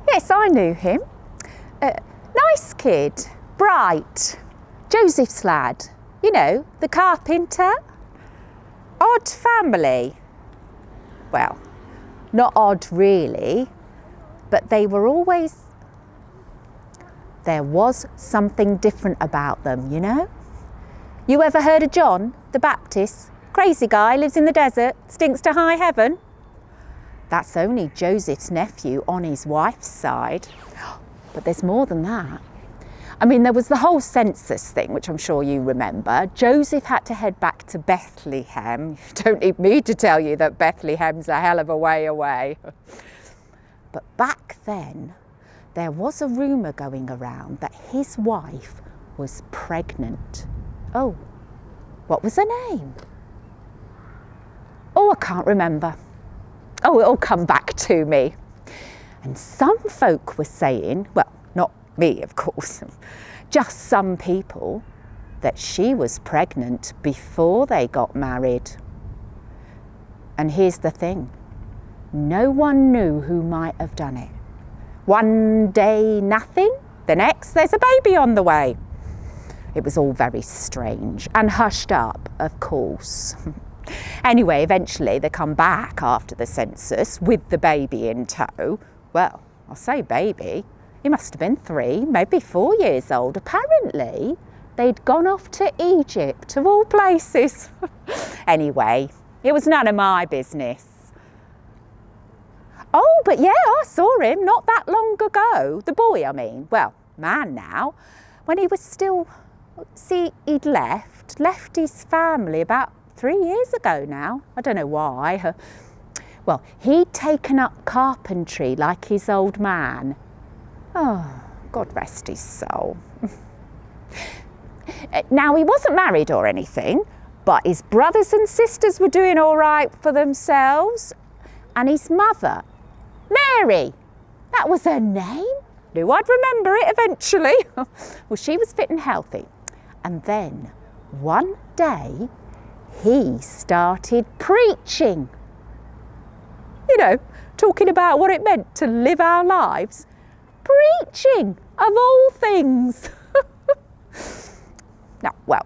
Yes, I knew him. Nice kid, bright, Joseph's lad, you know, the carpenter. Odd family. Well, not odd really, but there was something different about them, you know? You ever heard of John the Baptist? Crazy guy, lives in the desert, stinks to high heaven. That's only Joseph's nephew on his wife's side. But there's more than that. I mean, there was the whole census thing, which I'm sure you remember. Joseph had to head back to Bethlehem. You don't need me to tell you that Bethlehem's a hell of a way away. But back then, there was a rumour going around that his wife was pregnant. Oh, what was her name? Oh, I can't remember. Oh, it'll come back to me. And some folk were saying, well, not me, of course, just some people, that she was pregnant before they got married. And here's the thing, no one knew who might have done it. One day nothing, the next there's a baby on the way. It was all very strange and hushed up, of course. Anyway, eventually they come back after the census with the baby in tow. Well, I'll say baby, he must have been 3, maybe 4 years old. Apparently, they'd gone off to Egypt, of all places. Anyway, it was none of my business. Oh, but yeah, I saw him not that long ago. The boy, I mean. Well, man now. When he was still, he'd left his family about 3 years ago now. I don't know why. Well, he'd taken up carpentry like his old man. Oh, God rest his soul. Now, he wasn't married or anything, but his brothers and sisters were doing all right for themselves. And his mother, Mary, that was her name. Knew I'd remember it eventually. Well, she was fit and healthy. And then one day, he started preaching. You know, talking about what it meant to live our lives. Preaching, of all things. Now, well,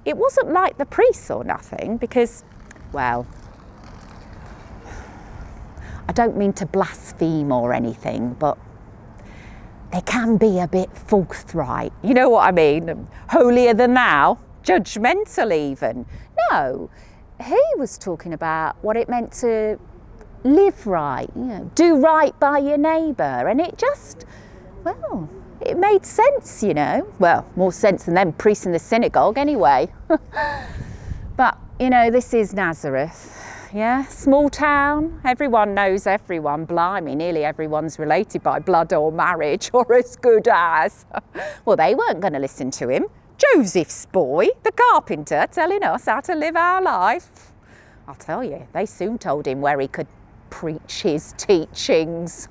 it wasn't like the priests or nothing because, well, I don't mean to blaspheme or anything, but they can be a bit forthright. You know what I mean? Holier than thou, judgmental even. No, he was talking about what it meant to live right, you know, do right by your neighbour, and it just, well, it made sense, you know. Well, more sense than them priests in the synagogue anyway. But, you know, this is Nazareth, yeah, small town, everyone knows everyone, blimey, nearly everyone's related by blood or marriage or as good as. Well, they weren't going to listen to him. Joseph's boy, the carpenter, telling us how to live our life. I'll tell you, they soon told him where he could preach his teachings.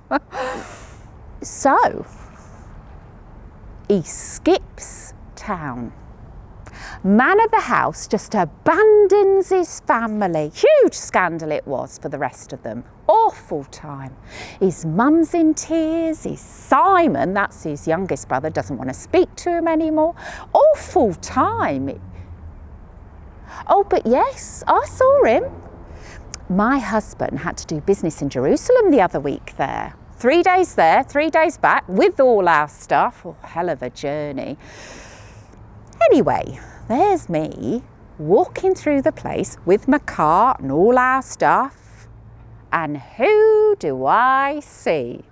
So, he skips town. Man of the house just abandons his family. Huge scandal it was for the rest of them. Awful time. His mum's in tears. His Simon, that's his youngest brother, doesn't want to speak to him anymore. Awful time. Oh, but yes, I saw him. My husband had to do business in Jerusalem the other week there. 3 days there, 3 days back with all our stuff. Oh, hell of a journey. Anyway, there's me walking through the place with my cart and all our stuff. And who do I see?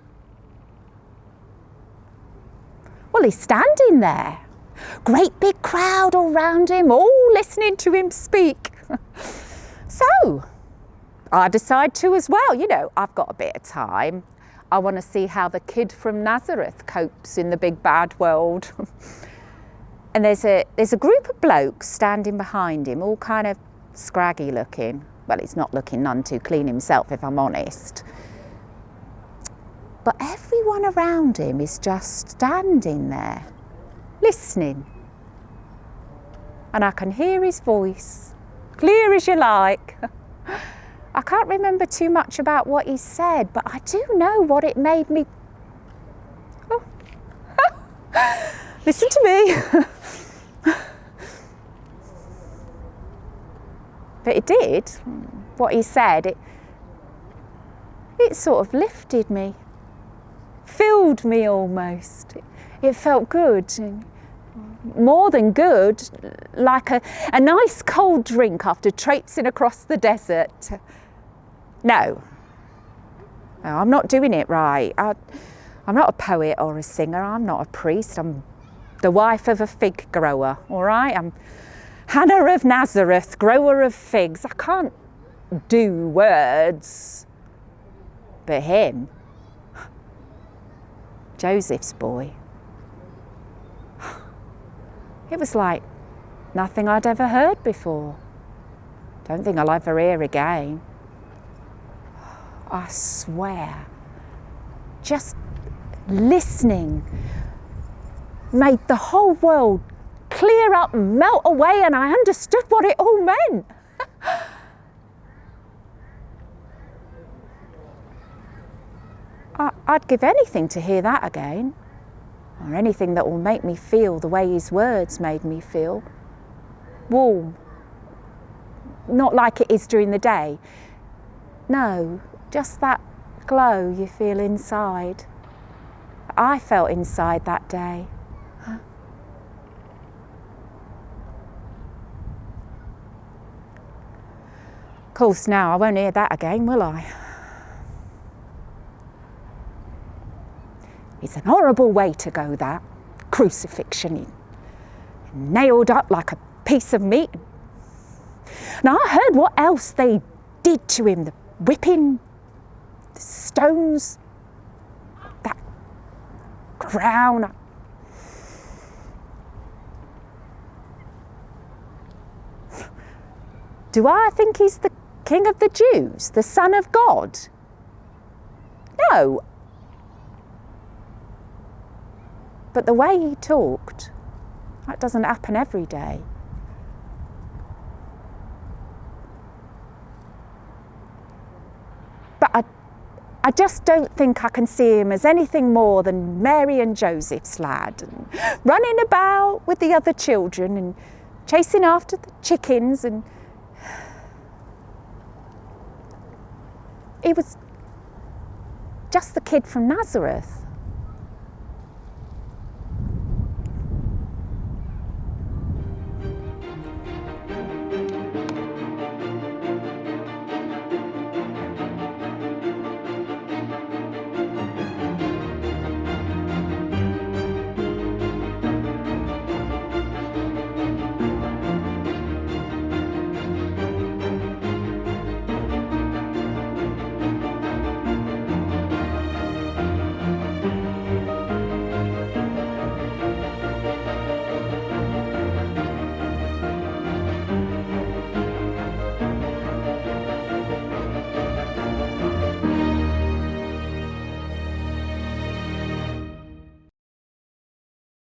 Well, he's standing there. Great big crowd all round him, all listening to him speak. So, I decide to as well. You know, I've got a bit of time. I want to see how the kid from Nazareth copes in the big bad world. And there's a group of blokes standing behind him, all kind of scraggy looking. Well, he's not looking none too clean himself, if I'm honest. But everyone around him is just standing there, listening. And I can hear his voice, clear as you like. I can't remember too much about what he said, but I do know what it made me. Oh. Listen to me. But it did. What he said, it sort of lifted me, filled me almost. It felt good. More than good, like a nice cold drink after traipsing across the desert. No, I'm not doing it right. I'm not a poet or a singer. I'm not a priest. I'm the wife of a fig grower, all right? I'm Hannah of Nazareth, grower of figs. I can't do words. But him, Joseph's boy, it was like nothing I'd ever heard before. Don't think I'll ever hear again. I swear, just listening made the whole world clear up and melt away, and I understood what it all meant. I'd give anything to hear that again, or anything that will make me feel the way his words made me feel. Warm. Not like it is during the day. No, just that glow you feel inside. I felt inside that day. Of course, now I won't hear that again, will I? It's an horrible way to go, that crucifixion. Nailed up like a piece of meat. Now I heard what else they did to him, the whipping, the stones, that crown. Do I think he's the King of the Jews, the Son of God? No. But the way he talked, that doesn't happen every day. But I just don't think I can see him as anything more than Mary and Joseph's lad, and running about with the other children and chasing after the chickens, and he was just the kid from Nazareth.